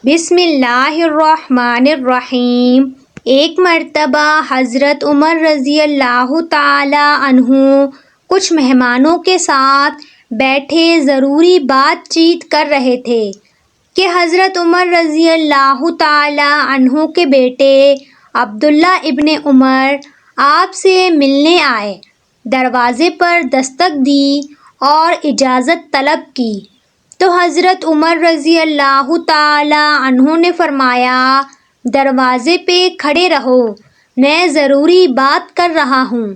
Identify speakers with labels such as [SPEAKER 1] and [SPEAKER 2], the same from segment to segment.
[SPEAKER 1] بسم اللہ الرحمن الرحیم۔ ایک مرتبہ حضرت عمر رضی اللہ تعالی عنہ کچھ مہمانوں کے ساتھ بیٹھے ضروری بات چیت کر رہے تھے کہ حضرت عمر رضی اللہ تعالی عنہ کے بیٹے عبداللہ ابن عمر آپ سے ملنے آئے۔ دروازے پر دستک دی اور اجازت طلب کی تو حضرت عمر رضی اللہ تعالی عنہ نے فرمایا، دروازے پہ کھڑے رہو، میں ضروری بات کر رہا ہوں۔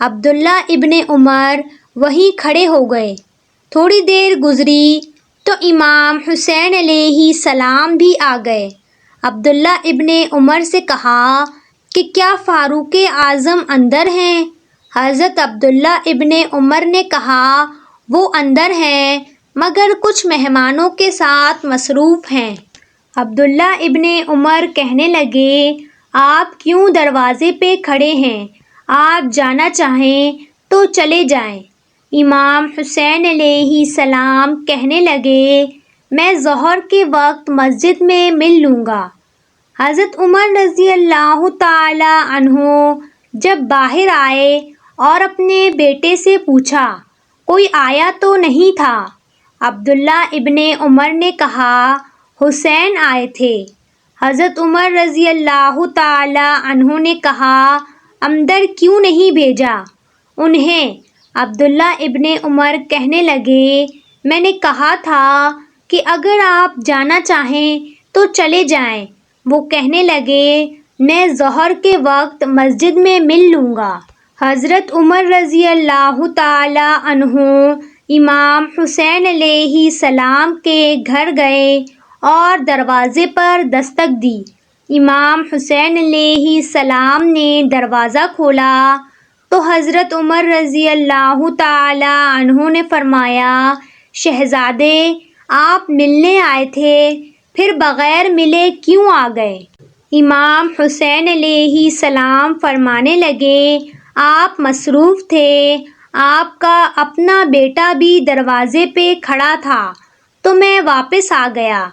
[SPEAKER 1] عبداللہ ابن عمر وہیں کھڑے ہو گئے۔ تھوڑی دیر گزری تو امام حسین علیہ السلام بھی آ گئے۔ عبداللہ ابن عمر سے کہا کہ کیا فاروق اعظم اندر ہیں؟ حضرت عبداللہ ابن عمر نے کہا، وہ اندر ہیں مگر کچھ مہمانوں کے ساتھ مصروف ہیں۔ عبداللہ ابن عمر کہنے لگے، آپ کیوں دروازے پہ کھڑے ہیں؟ آپ جانا چاہیں تو چلے جائیں۔ امام حسین علیہ السلام کہنے لگے، میں ظہر کے وقت مسجد میں مل لوں گا۔ حضرت عمر رضی اللہ تعالی عنہ جب باہر آئے اور اپنے بیٹے سے پوچھا، کوئی آیا تو نہیں تھا؟ عبداللہ ابن عمر نے کہا، حسین آئے تھے۔ حضرت عمر رضی اللہ تعالی عنہ نے کہا، اندر کیوں نہیں بھیجا انہیں؟ عبداللہ ابن عمر کہنے لگے، میں نے کہا تھا کہ اگر آپ جانا چاہیں تو چلے جائیں۔ وہ کہنے لگے، میں ظہر کے وقت مسجد میں مل لوں گا۔ حضرت عمر رضی اللہ تعالی عنہ امام حسین علیہ السلام کے گھر گئے اور دروازے پر دستک دی۔ امام حسین علیہ السلام نے دروازہ کھولا تو حضرت عمر رضی اللہ تعالی عنہ نے فرمایا، شہزادے آپ ملنے آئے تھے، پھر بغیر ملے کیوں آ گئے؟ امام حسین علیہ السلام فرمانے لگے، آپ مصروف تھے، آپ کا اپنا بیٹا بھی دروازے پہ کھڑا تھا تو میں واپس آ گیا۔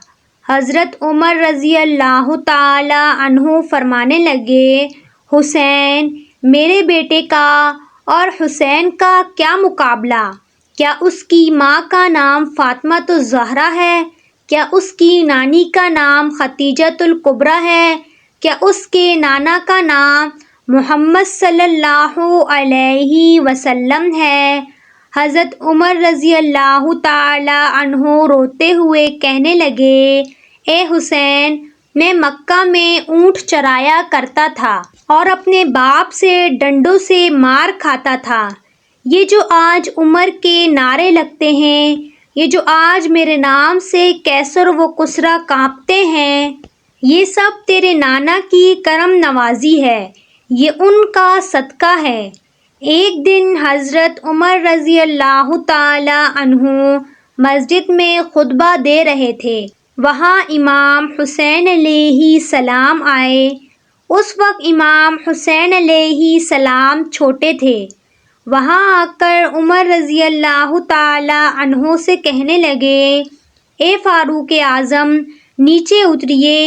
[SPEAKER 1] حضرت عمر رضی اللہ تعالی عنہ فرمانے لگے، حسین میرے بیٹے کا اور حسین کا کیا مقابلہ؟ کیا اس کی ماں کا نام فاطمۃ الزہرا ہے؟ کیا اس کی نانی کا نام خدیجۃ الکبریٰ ہے؟ کیا اس کے نانا کا نام محمد صلی اللہ علیہ وسلم ہے؟ حضرت عمر رضی اللہ تعالی عنہ روتے ہوئے کہنے لگے، اے حسین، میں مکہ میں اونٹ چرایا کرتا تھا اور اپنے باپ سے ڈنڈوں سے مار کھاتا تھا۔ یہ جو آج عمر کے نعرے لگتے ہیں، یہ جو آج میرے نام سے کیسر و کسریٰ کانپتے ہیں، یہ سب تیرے نانا کی کرم نوازی ہے، یہ ان کا صدقہ ہے۔ ایک دن حضرت عمر رضی اللہ تعالی عنہ مسجد میں خطبہ دے رہے تھے۔ وہاں امام حسین علیہ السلام آئے۔ اس وقت امام حسین علیہ السلام چھوٹے تھے۔ وہاں آ کر عمر رضی اللہ تعالی عنہ سے کہنے لگے، اے فاروق اعظم، نیچے اتریے،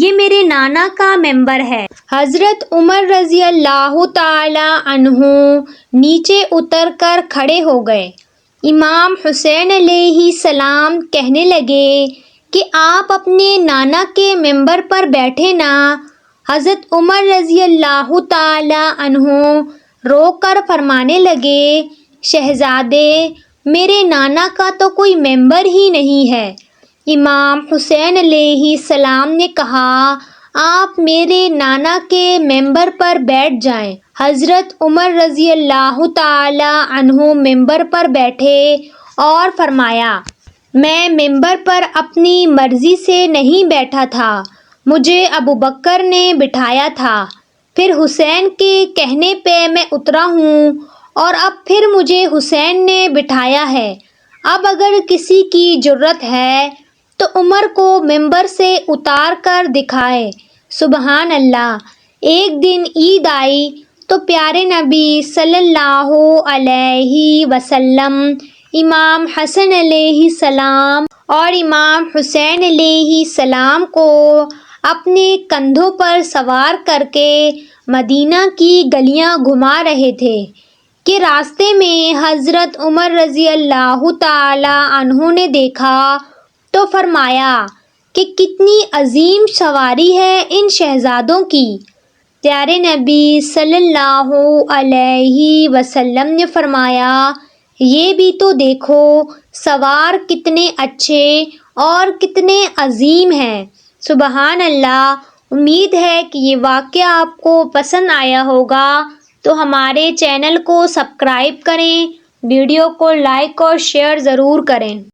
[SPEAKER 1] یہ میرے نانا کا ممبر ہے۔ حضرت عمر رضی اللہ تعالی عنہ نیچے اتر کر کھڑے ہو گئے۔ امام حسین علیہ السلام کہنے لگے کہ آپ اپنے نانا کے ممبر پر بیٹھے نا۔ حضرت عمر رضی اللہ تعالی عنہ رو کر فرمانے لگے، شہزادے میرے نانا کا تو کوئی ممبر ہی نہیں ہے۔ امام حسین علیہ السلام نے کہا، آپ میرے نانا کے ممبر پر بیٹھ جائیں۔ حضرت عمر رضی اللہ تعالی عنہ ممبر پر بیٹھے اور فرمایا، میں ممبر پر اپنی مرضی سے نہیں بیٹھا تھا، مجھے ابوبکر نے بٹھایا تھا، پھر حسین کے کہنے پہ میں اترا ہوں اور اب پھر مجھے حسین نے بٹھایا ہے۔ اب اگر کسی کی جرأت ہے تو عمر کو ممبر سے اتار کر دکھائے۔ سبحان اللہ۔ ایک دن عید آئی تو پیارے نبی صلی اللہ علیہ وسلم امام حسن علیہ السلام اور امام حسین علیہ السلام کو اپنے کندھوں پر سوار کر کے مدینہ کی گلیاں گھما رہے تھے کہ راستے میں حضرت عمر رضی اللہ تعالی عنہ نے دیکھا تو فرمایا کہ کتنی عظیم سواری ہے ان شہزادوں کی۔ پیارے نبی صلی اللہ علیہ وسلم نے فرمایا، یہ بھی تو دیکھو سوار کتنے اچھے اور کتنے عظیم ہیں۔ سبحان اللہ۔ امید ہے کہ یہ واقعہ آپ کو پسند آیا ہوگا، تو ہمارے چینل کو سبسکرائب کریں، ویڈیو کو لائک اور شیئر ضرور کریں۔